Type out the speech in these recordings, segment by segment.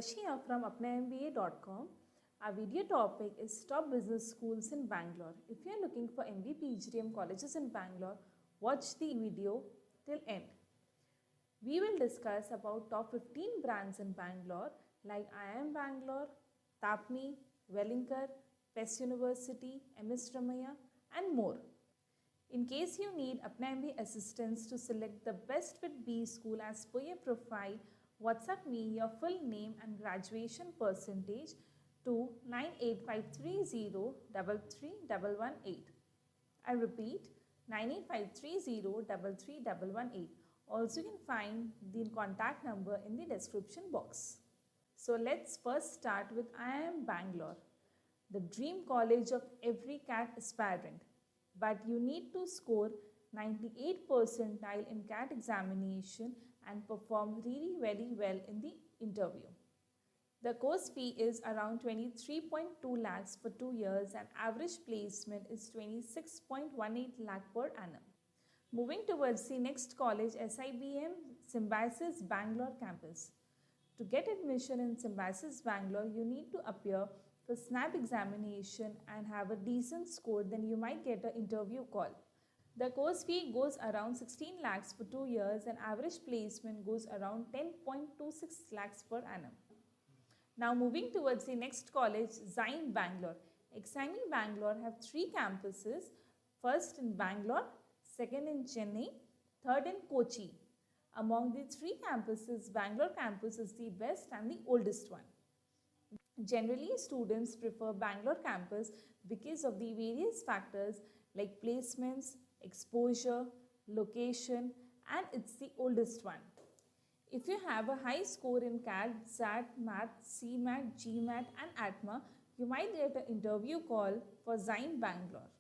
Rashia from apnamba.com. Our video topic is top business schools in Bangalore. If you are looking for MB PGDM colleges in Bangalore, watch the video till end. We will discuss about top 15 brands in Bangalore like IIM Bangalore, Tapmi, Wellinkar, PES University, MS Ramaiah and more. In case you need ApnaMBA assistance to select the best fit B school as per your profile, WhatsApp me your full name and graduation percentage to 98530 I repeat 98530 Also you can find the contact number in the description box. So let's first start with IIM Bangalore, the dream college of every CAT aspirant. But you need to score 98 percentile in CAT examination and perform really very well in the interview. The course fee is around 23.2 lakhs for 2 years and average placement is 26.18 lakh per annum. Moving towards the next college, SIBM Symbiosis Bangalore campus. To get admission in Symbiosis Bangalore, you need to appear for SNAP examination and have a decent score, then you might get an interview call. The course fee goes around 16 lakhs for 2 years and average placement goes around 10.26 lakhs per annum. Now moving towards the next college, Zyme Bangalore. Exime Bangalore have 3 campuses, first in Bangalore, second in Chennai, third in Kochi. Among the 3 campuses, Bangalore campus is the best and the oldest one. Generally, students prefer Bangalore campus because of the various factors like placements, exposure, location, and it's the oldest one. If you have a high score in CAT, SAT, Math, CMAT, GMAT, and ATMA, you might get an interview call for Zyme Bangalore.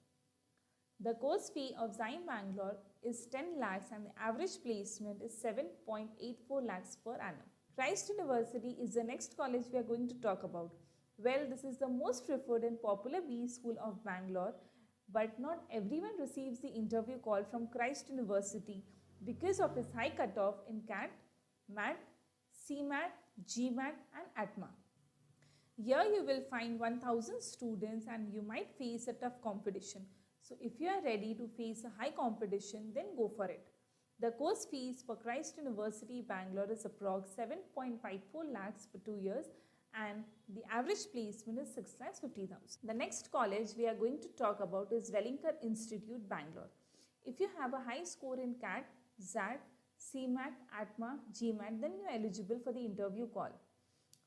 The course fee of Zyme Bangalore is 10 lakhs and the average placement is 7.84 lakhs per annum. Christ University is the next college we are going to talk about. Well, this is the most preferred and popular B school of Bangalore, but not everyone receives the interview call from Christ University because of its high cutoff in CAT, MAT, CMAT, GMAT and ATMA. Here you will find 1000 students and you might face a tough competition. So if you are ready to face a high competition, then go for it. The course fees for Christ University Bangalore is approx 7.54 lakhs for 2 years and the average placement is 6,50,000. The next college we are going to talk about is Wellinkar Institute Bangalore. If you have a high score in CAT, SAT, CMAT, ATMA, GMAT, then you are eligible for the interview call.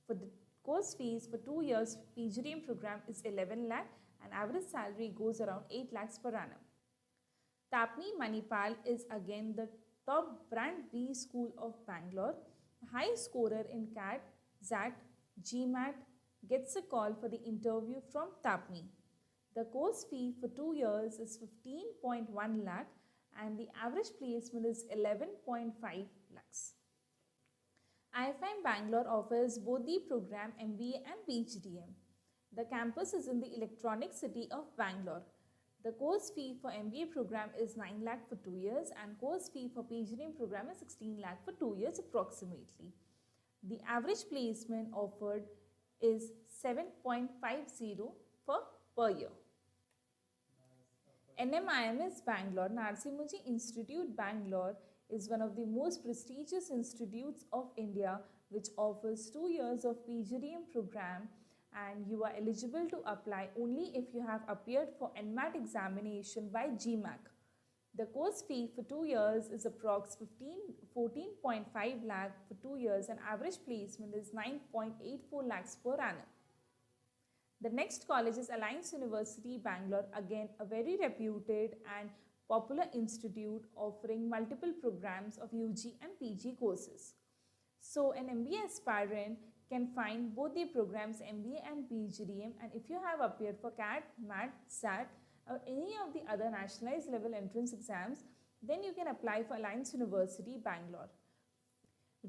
For the course fees for 2 years, PGDM program is 11 lakh and average salary goes around 8 lakhs per annum. Tapmi Manipal is again the top brand B school of Bangalore. A high scorer in CAT, SAT, GMAT gets a call for the interview from Tapmi. The course fee for 2 years is 15.1 lakh and the average placement is 11.5 lakhs. IFM Bangalore offers both the program MBA and PGDM. The campus is in the electronic city of Bangalore. The course fee for MBA program is 9 lakh for 2 years and course fee for PGDM program is 16 lakh for 2 years approximately. The average placement offered is 7.50 per year. NMIMS Bangalore, Narsimhaji Institute Bangalore is one of the most prestigious institutes of India which offers 2 years of PGDM program and you are eligible to apply only if you have appeared for NMAT examination by GMAC. The course fee for 2 years is approx 14.5 lakh for 2 years and average placement is 9.84 lakhs per annum. The next college is Alliance University Bangalore, again a very reputed and popular institute offering multiple programs of UG and PG courses. So an MBA aspirant can find both the programs MBA and PGDM, and if you have appeared for CAT, MAT, SAT or any of the other nationalized level entrance exams, then you can apply for Alliance University Bangalore.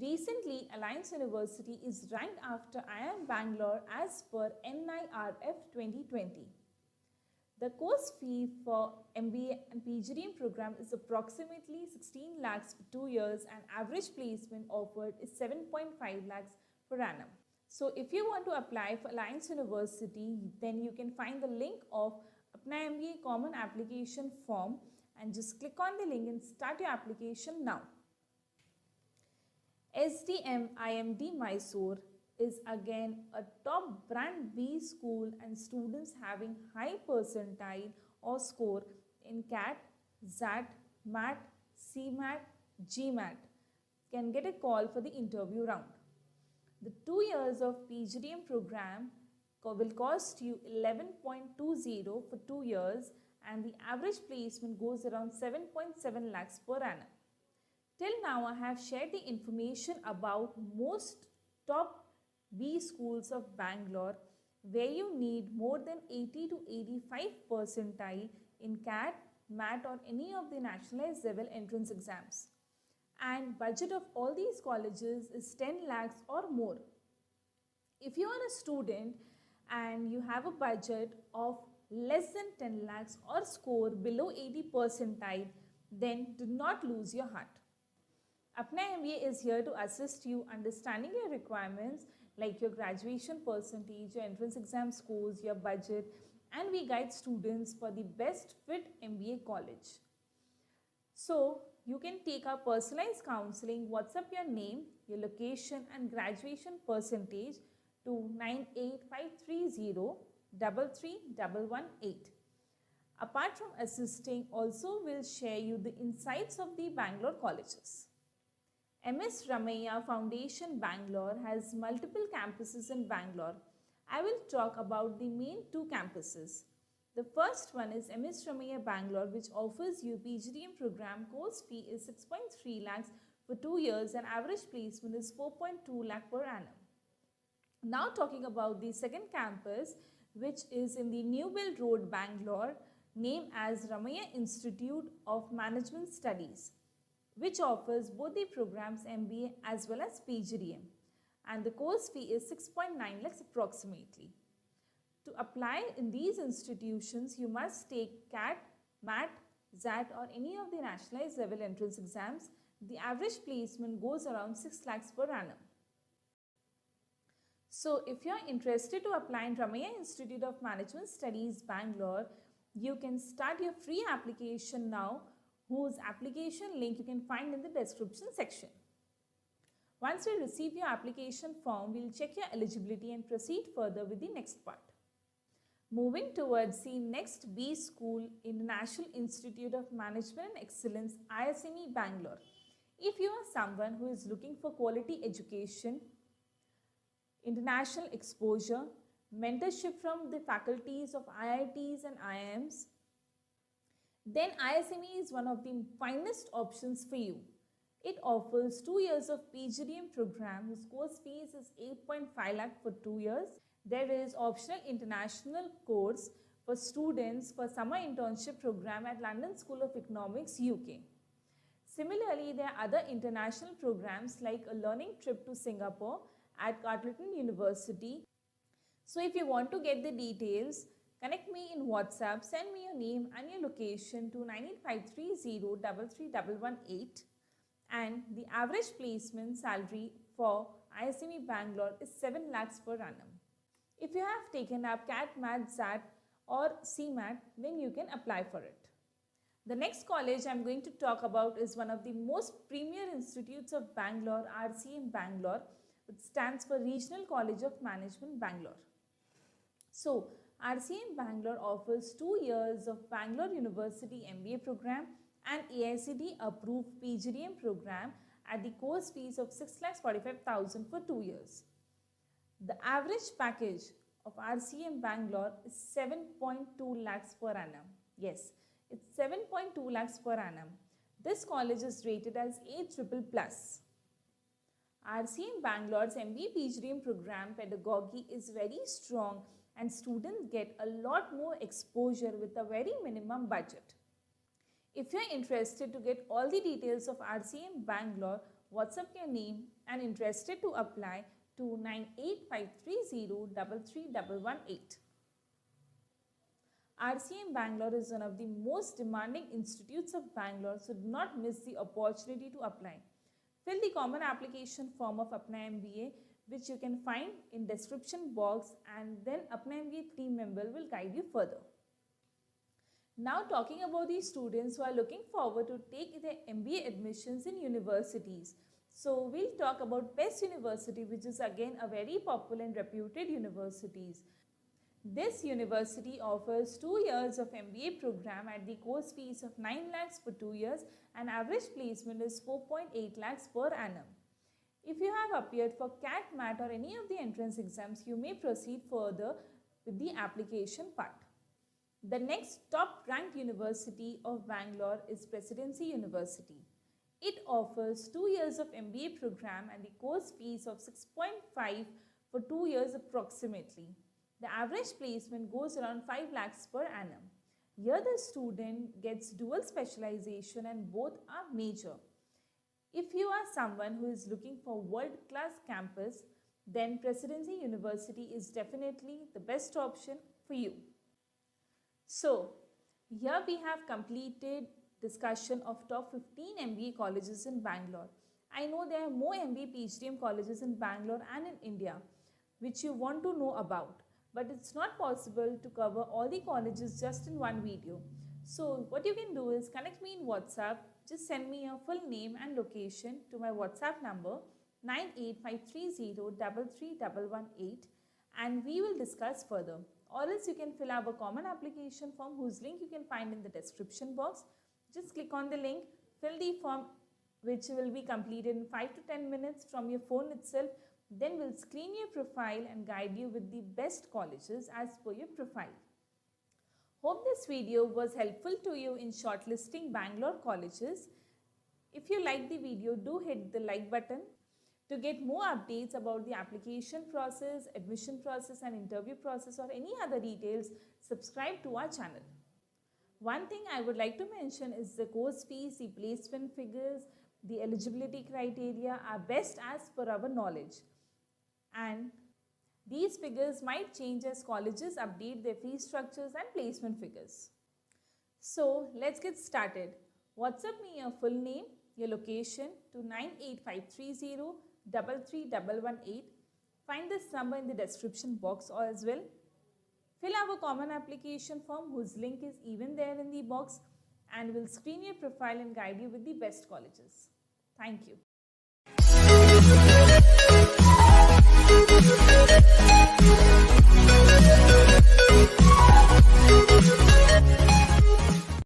Recently, Alliance University is ranked after IIM Bangalore as per NIRF 2020. The course fee for MBA and PGDM program is approximately 16 lakhs for 2 years and average placement offered is 7.5 lakhs per annum. So if you want to apply for Alliance University, then you can find the link of Apna MBA Common Application Form and just click on the link and start your application now. SDM IMD Mysore is again a top brand B school, and students having high percentile or score in CAT, XAT, MAT, CMAT, GMAT can get a call for the interview round. The 2 years of PGDM program will cost you 11.20 for 2 years, and the average placement goes around 7.7 lakhs per annum. Till now, I have shared the information about most top B schools of Bangalore where you need more than 80 to 85 percentile in CAT, MAT or any of the nationalized level entrance exams. And budget of all these colleges is 10 lakhs or more. If you are a student and you have a budget of less than 10 lakhs or score below 80 percentile, then do not lose your heart. Apna MBA is here to assist you understanding your requirements like your graduation percentage, your entrance exam scores, your budget, and we guide students for the best fit MBA college. So, you can take our personalized counseling, WhatsApp your name, your location and graduation percentage to 98530 33118. Apart from assisting, also will share you the insights of the Bangalore colleges. MS Ramaiah Foundation Bangalore has multiple campuses in Bangalore. I will talk about the main 2 campuses. The first one is MS Ramaiah Bangalore, which offers you PGDM program. Course fee is 6.3 lakhs for 2 years and average placement is 4.2 lakh per annum. Now talking about the second campus, which is in the New Build Road, Bangalore, named as Ramaiah Institute of Management Studies, which offers both the programs MBA as well as PGDM, and the course fee is 6.9 lakhs approximately. To apply in these institutions, you must take CAT, MAT, XAT or any of the nationalized level entrance exams. The average placement goes around 6 lakhs per annum. So if you are interested to apply in Ramaiah Institute of Management Studies, Bangalore, you can start your free application now, whose application link you can find in the description section. Once we receive your application form, we will check your eligibility and proceed further with the next part. Moving towards the next B school, International Institute of Management and Excellence, ISME Bangalore. If you are someone who is looking for quality education, international exposure, mentorship from the faculties of IITs and IIMs, then ISME is one of the finest options for you. It offers 2 years of PGDM program whose course fees is 8.5 lakh for 2 years. There is optional international course for students for summer internship program at London School of Economics, UK. Similarly, there are other international programs like a learning trip to Singapore at Carleton University. So if you want to get the details, connect me in WhatsApp, send me your name and your location to 98530 33118, and the average placement salary for ISME Bangalore is 7 lakhs per annum. If you have taken up CAT, MAT, XAT or CMAT, then you can apply for it. The next college I am going to talk about is one of the most premier institutes of Bangalore, RCM Bangalore, which stands for Regional College of Management Bangalore. So, RCM Bangalore offers 2 years of Bangalore University MBA program and AICTE approved PGDM program at the course fees of 6,45,000 for 2 years. The average package of RCM Bangalore is 7.2 lakhs per annum. Yes, it's 7.2 lakhs per annum. This college is rated as A+++. RCM Bangalore's MBA PGDM program pedagogy is very strong and students get a lot more exposure with a very minimum budget. If you are interested to get all the details of RCM Bangalore, WhatsApp your name and interested to apply to 98530 33118. RCM Bangalore is one of the most demanding institutes of Bangalore, so do not miss the opportunity to apply. Fill the common application form of Apna MBA which you can find in description box, and then Apna MBA team member will guide you further. Now talking about the students who are looking forward to take their MBA admissions in universities. So we'll talk about BEST University, which is again a very popular and reputed universities. This university offers 2 years of MBA program at the course fees of 9 lakhs for 2 years and average placement is 4.8 lakhs per annum. If you have appeared for CAT, MAT or any of the entrance exams, you may proceed further with the application part. The next top ranked university of Bangalore is Presidency University. It offers 2 years of MBA program and the course fees of 6.5 for 2 years approximately. The average placement goes around 5 lakhs per annum. Here the student gets dual specialization and both are major. If you are someone who is looking for world-class campus, then Presidency University is definitely the best option for you. So, here we have completed discussion of top 15 MBA colleges in Bangalore. I know there are more MBA PGDM colleges in Bangalore and in India which you want to know about. But it's not possible to cover all the colleges just in one video. So what you can do is connect me in WhatsApp. Just send me your full name and location to my WhatsApp number 9853033118 and we will discuss further. Or else you can fill out a common application form whose link you can find in the description box. Just click on the link, fill the form which will be completed in 5 to 10 minutes from your phone itself. Then we'll screen your profile and guide you with the best colleges as per your profile. Hope this video was helpful to you in shortlisting Bangalore colleges. If you like the video, do hit the like button. To get more updates about the application process, admission process and interview process or any other details, subscribe to our channel. One thing I would like to mention is the course fees, the placement figures, the eligibility criteria are best as per our knowledge. And these figures might change as colleges update their fee structures and placement figures. So let's get started. WhatsApp me your full name, your location to 98530-33118. Find this number in the description box or as well. Fill our common application form whose link is even there in the box and we'll screen your profile and guide you with the best colleges. Thank you.